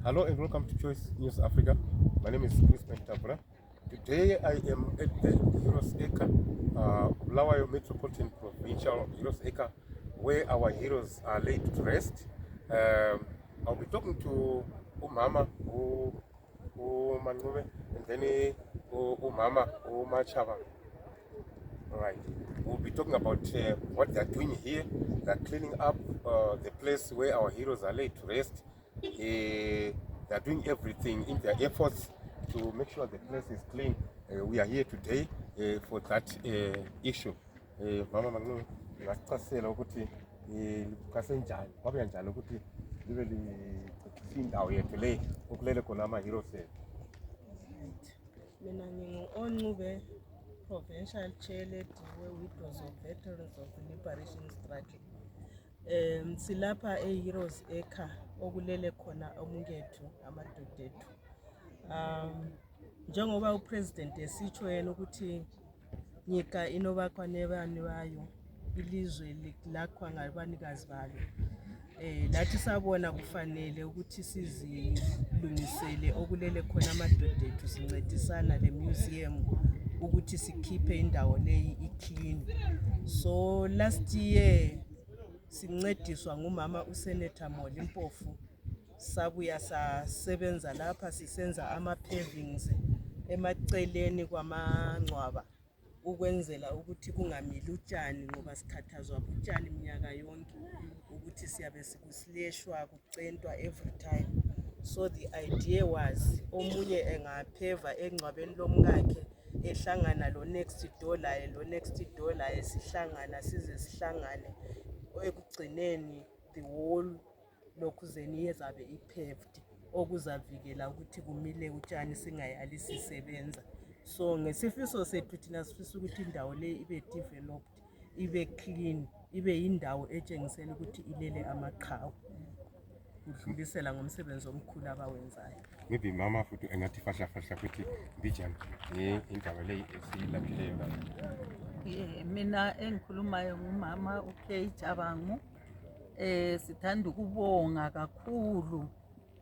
Hello and welcome to Choice News Africa. My name is Chris Pentabra. Today I am at the Heroes Acre, Bulawayo Metropolitan Provincial Heroes Acre, where our heroes are laid to rest. I'll be talking to Umama, Manube, and then Umama, Machava. Right. We'll be talking about what they're doing here. They're cleaning up the place where our heroes are laid to rest. They're doing everything in their efforts to make sure the place is clean. We are here today for that issue. Mama Mangunu, ngasichasela ukuthi kasenjani kwabe njani ukuthi libe indawo yethu le okulele khona ama heroes ethu. Mina ngingu-Oncube Provincial Chair we-Widows of Veterans of the Liberation Struggle. Silapha e-Heroes Acre okulele khona omngethu amadoda ethu. Njengoba uPresident esitsho yena ukuthi nyika inobakwa nebani bayo, ilizwe lilakhwa ngabanikazi balo. Lathi sabona kufanele ukuthi sizilungisele okulele khona amadoda ethu, sincedisana le museum ukuthi sikhiphe indawo leyi iclean. So last year sincediswa ngumama uSenator Mpofu, sabuya sasebenza lapha sisenza ama-pavings emaceleni kwamangcwaba ukwenzela ukuthi kungamili utshani, ngoba sikhathazwa utshani minyaka yonke ukuthi siyabe sikusileshwa kucentwa every time. So the idea was omunye engapheva engcwabeni lomkakhe ehlangana lo next door laye sihlangana sihlangane ekugcineni the whole lokhuzeni yezabe ipaved okuzavikela ukuthi kumile utshani singayali sisebenza. So ngesifiso sethu thina sifisa ukuthi indawo le ibe developed, ibe clean, ibe indawo etshengisela ukuthi ilele amaqhawe. Udlulisela ngomsebenzi omkhulu abawenzayo. Maybe mama futhi engathi fahla ukuthi bijani indawo le esiyilaphileyo la. Mina engikhulumayo ngumama uKay Jabangu. Sithanda ukubonga kakhulu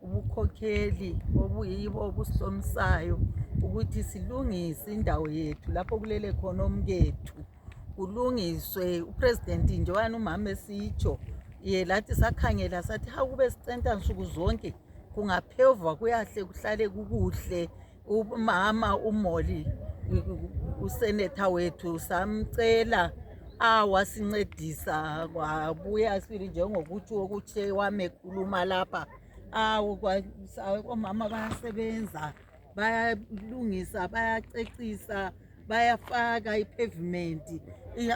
ubukhokheli obuyibo obusihlomsayo ukuthi silungise indawo yethu lapho kulele khona omkethu, kulungiswe. uPresident njengoba umama esitsho lathi sakhangela sathi kube sicenta nsuku zonke kungaphevwa kuyahle kuhlale kukuhle. Umama uMoli uSenator wethu samcela wasincedisa, wabuya sibili njengokuthi ukuthi wami ekhuluma lapha. Omama bayasebenza, bayalungisa, bayacecisa, bayafaka ipavement,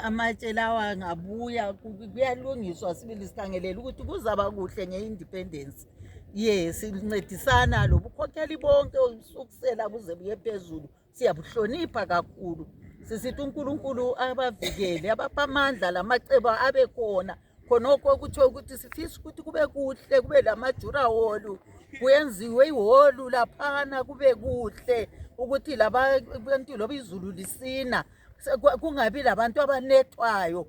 amatshe lawa ngabuya kuyalungiswa sibili sikhangelela ukuthi kuzaba kuhle ngeindependence. Yes, sincedisana lobukhokheli bonke usukusela kuze buye phezulu, siyabuhlonipha kakhulu. Sisithi uNkulunkulu abavikele, abapha amandla lamacebo abe khona khonokho ukuthiwa ukuthi sifisa ukuthi kube kuhle, kube lamajura hall, kuyenziwe ihholu laphana kube kuhle ukuthi labantu loba izulu lisina kungabi labantu abanethwayo,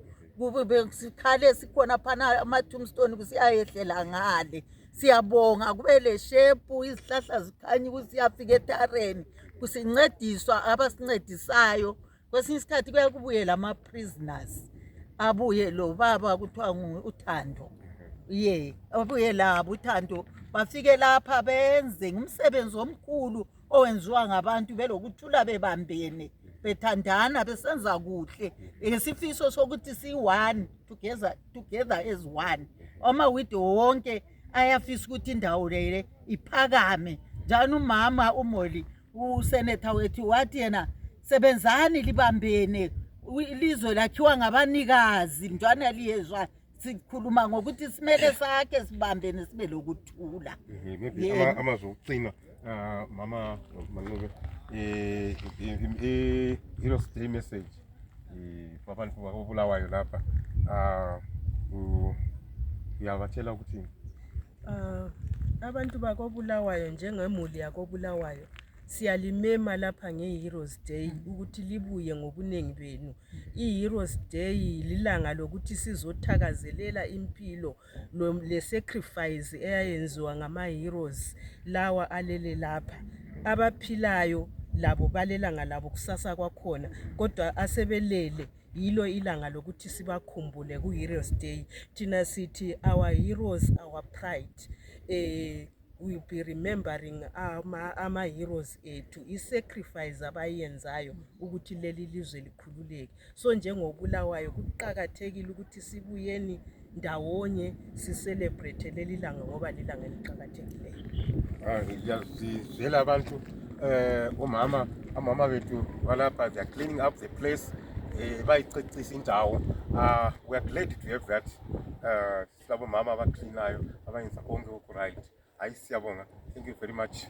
sikhale sikhona phana ama-tombstone kusiyayehlela ngale. Siyabonga kube le shepu, izihlahla zikhanya ukuthi siyafika etareni, kusincediswa abasincedisayo. Kwesinye isikhathi kuya kubuye lama-prisoners, abuye lo baba kuthiwa uThando, abuye labo uThando bafike lapha benze umsebenzi omkhulu owenziwa ngabantu belokuthula bebambene bethandana besenza kuhle. Isifiso sokuthi si-one together as one. Ama-widow wonke ayafisa ukuthi indawo le iphakame. Njalo umama uMoli uSenator wethu wathi yena sebenzani libambene, ilizwe lakhiwa ngabanikazi. Njana liyezwa sikhuluma ngokuthi simele sakhe sibambene sibe lokuthula. Amazwi okucina mama Manube Heroes Day message babantu bakobulawayo lapha uyabatshela ukuthi Abantu bakobulawayo njengemuli yakobulawayo siyalimema lapha nge-Heroes Day ukuthi libuye ngobunengi benu. I-Heroes Day lilanga lokuthi sizothakazelela impilo le-sacrifice eyayenziwa ngama-heroes lawa alele lapha. Abaphilayo labo balelanga labo kusasa kwakhona, kodwa asebelele yilo ilanga lokuthi sibakhumbule ku-Heroes Day. Thina sithi our heroes, our pride. We'll be remembering ama-heroes ethu, i-sacrifice abayenzayo ukuthi leli lizwe likhululeke. So njengobulawayo kuqakathekile ukuthi sibuyeni ndawonye si-celebrate leli langa ngoba lilanga eliqakathekileyo. Ngiyazizwela abantu omama bethu balapha, they are cleaning up the place, bayicecisa indawo. We are glad to have that. Silabo mama abacleanayo abayenza konke oku right. Hayi, siyabonga. Thank you very much.